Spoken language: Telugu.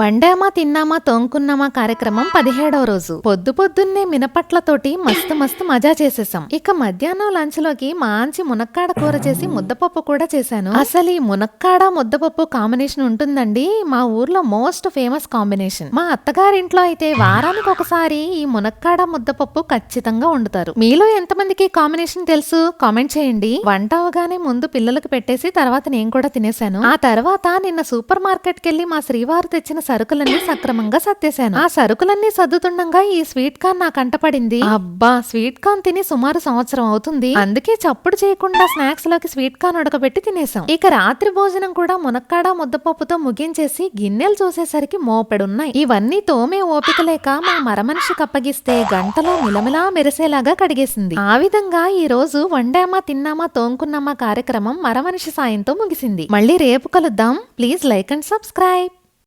వండామా తిన్నామా తోంకున్నామా కార్యక్రమం 17వ రోజు. పొద్దున్నే మినపట్లతోటి మస్తు మస్తు మజా చేసేసాం. ఇక మధ్యాహ్నం లంచ్ లోకి మంచి మునక్కాడ కూర చేసి ముద్దపప్పు కూడా చేశాను. అసలు ఈ మునక్కాడ ముద్దపప్పు కాంబినేషన్ ఉంటుందండి, మా ఊర్లో మోస్ట్ ఫేమస్ కాంబినేషన్. మా అత్తగారింట్లో అయితే వారానికి ఒకసారి ఈ మునక్కాడ ముద్దపప్పు ఖచ్చితంగా వండుతారు. మీలో ఎంతమందికి కాంబినేషన్ తెలుసు కామెంట్ చేయండి. వంట అవగానే ముందు పిల్లలకు పెట్టేసి తర్వాత నేను కూడా తినేశాను. ఆ తర్వాత నిన్న సూపర్ మార్కెట్ కెళ్లి మా శ్రీవారు తెచ్చిన సరుకులన్నీ సక్రమంగా సర్దేశాను. ఆ సరుకులన్నీ సర్దుతుండగా ఈ స్వీట్ కార్న్ నా కంటపడింది. అబ్బా, స్వీట్ కార్న్ తిని సుమారు సంవత్సరం అవుతుంది. అందుకే చప్పుడు చేయకుండా స్నాక్స్ లోకి స్వీట్ కార్న్ ఉడకబెట్టి తినేసాం. ఇక రాత్రి భోజనం కూడా మునక్కాడ ముద్దపప్పుతో ముగించేసి గిన్నెలు చూసేసరికి మోపెడున్నాయి. ఇవన్నీ తోమే ఓపిక లేక మా మరమనిషికి అప్పగిస్తే గంటలో మిలమిలా మెరిసేలాగా కడిగేసింది. ఆ విధంగా ఈ రోజు వండామా తిన్నామా తోంకున్నామా కార్యక్రమం మరమనిషి సాయంతో ముగిసింది. మళ్ళీ రేపు కలుద్దాం. Please like and subscribe.